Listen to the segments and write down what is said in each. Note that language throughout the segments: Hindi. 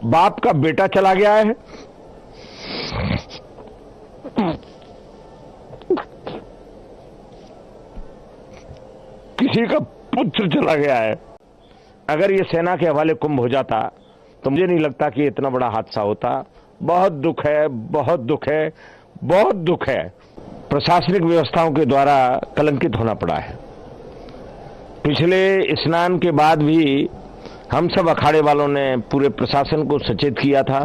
बाप का बेटा चला गया है, किसी का पुत्र चला गया है। अगर ये सेना के हवाले कुंभ हो जाता तो मुझे नहीं लगता कि इतना बड़ा हादसा होता। बहुत दुख है, बहुत दुख है, बहुत दुख है। प्रशासनिक व्यवस्थाओं के द्वारा कलंकित होना पड़ा है। पिछले स्नान के बाद भी हम सब अखाड़े वालों ने पूरे प्रशासन को सचेत किया था,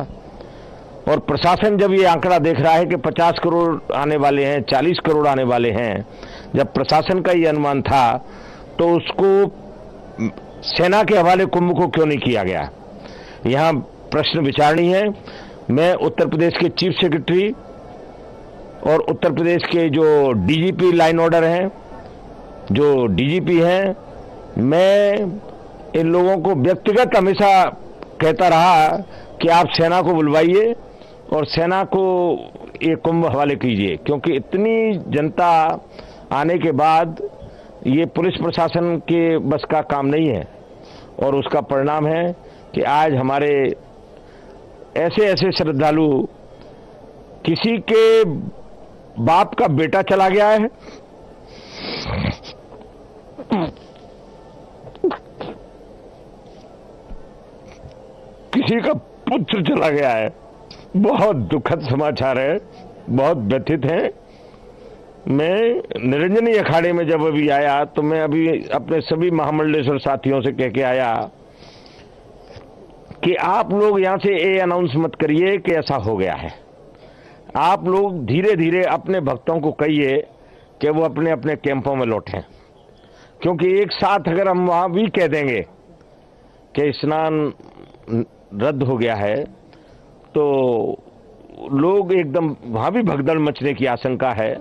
और प्रशासन जब ये आंकड़ा देख रहा है कि 50 करोड़ आने वाले हैं, 40 करोड़ आने वाले हैं, जब प्रशासन का ये अनुमान था तो उसको सेना के हवाले कुंभ को क्यों नहीं किया गया? यहां प्रश्न विचारणीय है। मैं उत्तर प्रदेश के चीफ सेक्रेटरी और उत्तर प्रदेश के जो डीजीपी लाइन ऑर्डर हैं, जो डीजीपी हैं, मैं इन लोगों को व्यक्तिगत हमेशा कहता रहा कि आप सेना को बुलवाइए और सेना को ये कुंभ हवाले कीजिए, क्योंकि इतनी जनता आने के बाद ये पुलिस प्रशासन के बस का काम नहीं है। और उसका परिणाम है कि आज हमारे ऐसे ऐसे श्रद्धालु, किसी के बाप का बेटा चला गया है, किसी का पुत्र चला गया है। बहुत दुखद समाचार है, बहुत व्यथित हैं। मैं निरंजनी अखाड़े में जब अभी आया तो मैं अभी अपने सभी महामंडलेश्वर साथियों से कह के आया कि आप लोग यहां से ये अनाउंस मत करिए कि ऐसा हो गया है। आप लोग धीरे धीरे अपने भक्तों को कहिए कि वो अपने अपने कैंपों में लौटें, क्योंकि एक साथ अगर हम वहां भी कह देंगे कि स्नान रद्द हो गया है तो लोग एकदम वहां भी भगदड़ मचने की आशंका है।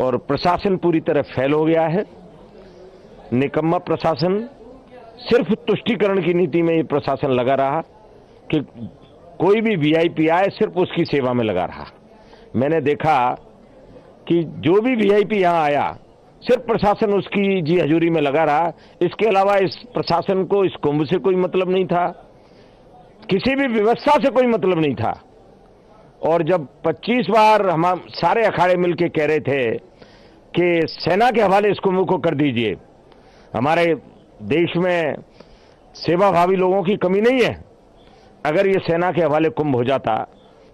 और प्रशासन पूरी तरह फेल हो गया है। निकम्मा प्रशासन, सिर्फ तुष्टीकरण की नीति में ये प्रशासन लगा रहा कि कोई भी वीआईपी आए सिर्फ उसकी सेवा में लगा रहा। मैंने देखा कि जो भी वीआईपी यहां आया सिर्फ प्रशासन उसकी जी हजूरी में लगा रहा। इसके अलावा इस प्रशासन को इस कुंभ से कोई मतलब नहीं था, किसी भी व्यवस्था से कोई मतलब नहीं था। और जब 25 बार हम सारे अखाड़े मिलकर कह रहे थे कि सेना के हवाले इस कुंभ को कर दीजिए, हमारे देश में सेवाभावी लोगों की कमी नहीं है। अगर ये सेना के हवाले कुंभ हो जाता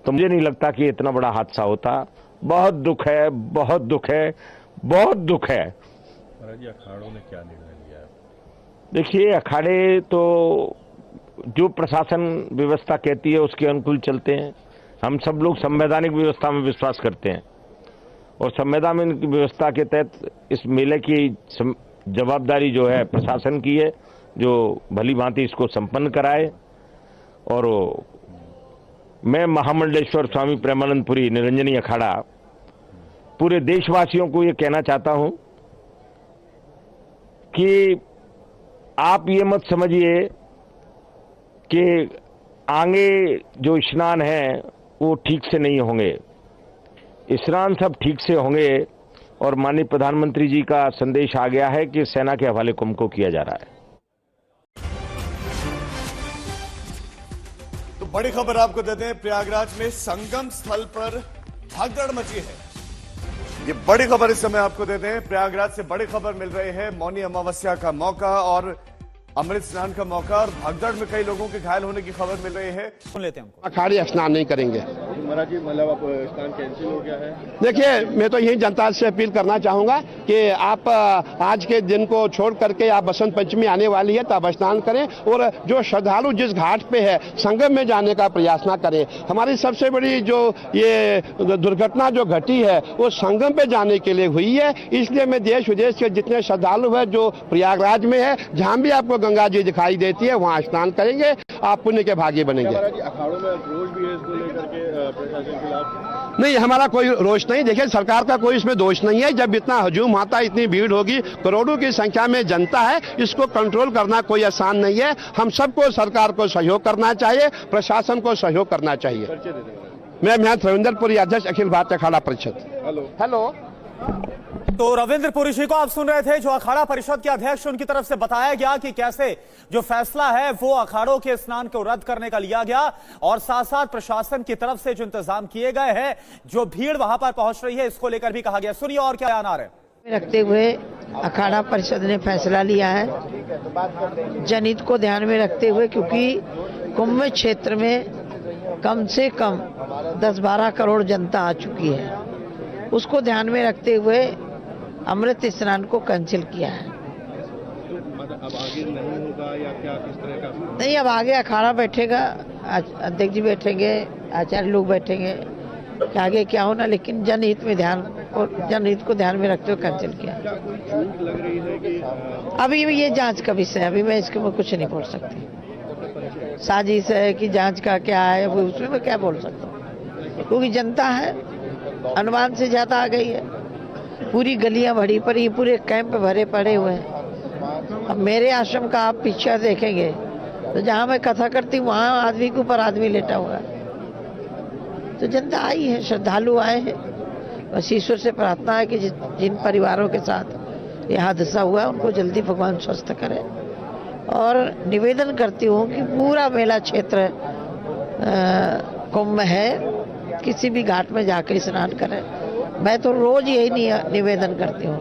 तो मुझे नहीं लगता कि इतना बड़ा हादसा होता। बहुत दुख है, बहुत दुख है, बहुत दुख है। अखाड़ों ने क्या निर्णय लिया? देखिए, अखाड़े तो जो प्रशासन व्यवस्था कहती है उसके अनुकूल चलते हैं। हम सब लोग संवैधानिक व्यवस्था में विश्वास करते हैं और संवैधानिक व्यवस्था के तहत इस मेले की जवाबदारी जो है प्रशासन की है, जो भली भांति इसको संपन्न कराए। और मैं महामंडलेश्वर स्वामी प्रेमानंदपुरी निरंजनी अखाड़ा पूरे देशवासियों को ये कहना चाहता हूं कि आप ये मत समझिए कि आगे जो स्नान है वो ठीक से नहीं होंगे। स्नान सब ठीक से होंगे और माननीय प्रधानमंत्री जी का संदेश आ गया है कि सेना के हवाले कुंभ को किया जा रहा है। तो बड़ी खबर आपको देते हैं, प्रयागराज में संगम स्थल पर भगदड़ मची है। ये बड़ी खबर इस समय आपको देते हैं, प्रयागराज से बड़ी खबर मिल रही है। मौनी अमावस्या का मौका और अमृत स्नान का मौका और भगदड़ में कई लोगों के घायल होने की खबर मिल रही है। सुन लेते हैं हमको। अखाड़े स्नान नहीं करेंगे। महाराज जी, मतलब अब स्नान कैंसिल हो गया है? देखिए, मैं तो यही जनता से अपील करना चाहूंगा कि आप आज के दिन को छोड़ करके आप बसंत पंचमी आने वाली है तो आप स्नान करें, और जो श्रद्धालु जिस घाट पे है संगम में जाने का प्रयास ना करें। हमारी सबसे बड़ी जो ये दुर्घटना जो घटी है वो संगम पे जाने के लिए हुई है। इसलिए मैं देश विदेश के जितने श्रद्धालु है जो प्रयागराज में है, जहां भी आपको गंगा जी दिखाई देती है वहां स्नान करेंगे, आप पुण्य के भागी बनेंगे। अखाड़ों में रोष भी है इसको लेकर के प्रशासन के खिलाफ? नहीं, हमारा कोई रोष नहीं। देखिए, सरकार का कोई इसमें दोष नहीं है। जब इतना हजूम आता है, इतनी भीड़ होगी, करोड़ों की संख्या में जनता है, इसको कंट्रोल करना कोई आसान नहीं है। हम सबको सरकार को सहयोग करना चाहिए, प्रशासन को सहयोग करना चाहिए। मैं त्रिवेंद्रपुरी अध्यक्ष अखिल भारतीय अखाड़ा परिषद। हेलो। हेलो। तो रविंद्र पुरी जी को आप सुन रहे थे, जो अखाड़ा परिषद के अध्यक्ष, उनकी तरफ से बताया गया कि कैसे जो फैसला है वो अखाड़ों के स्नान को रद्द करने का लिया गया और साथ साथ प्रशासन की तरफ से जो इंतजाम किए गए हैं, जो भीड़ वहां पर पहुंच रही है, इसको लेकर भी कहा गया। सुनिए और क्या बयान आ रहे हैं। रखते हुए अखाड़ा परिषद ने फैसला लिया है जनहित को ध्यान में रखते हुए, क्योंकि कुंभ क्षेत्र में कम से कम 10-12 करोड़ जनता आ चुकी है, उसको ध्यान में रखते हुए अमृत स्नान को कैंसिल किया है। अब आगे नहीं होगा या क्या, किस तरह का? नहीं, अब आगे अखाड़ा बैठेगा, अध्यक्ष जी बैठेंगे, आचार्य लोग बैठेंगे कि आगे क्या होना, लेकिन जनहित को ध्यान में रखते हुए कैंसिल किया। क्या कोई छूट लग रही है कि अभी ये जांच का विषय है, अभी मैं इसके में कुछ नहीं बोल सकती। साजिश है कि जांच का क्या है, वो उसमें मैं क्या बोल सकता हूँ, क्योंकि जनता है अनुमान से ज्यादा आ गई है, पूरी गलियां भरी पड़ी, पूरे कैंप भरे पड़े हुए हैं। अब मेरे आश्रम का आप पीछे देखेंगे तो जहां मैं कथा करती हूँ वहां आदमी के ऊपर आदमी लेटा हुआ है। तो जनता आई है, श्रद्धालु आए हैं, बस ईश्वर से प्रार्थना है कि जिन परिवारों के साथ यह हादसा हुआ है उनको जल्दी भगवान स्वस्थ करे। और निवेदन करती हूँ कि पूरा मेला क्षेत्र कुंभ है, किसी भी घाट में जाकर स्नान करें। मैं तो रोज यही निवेदन करती हूँ।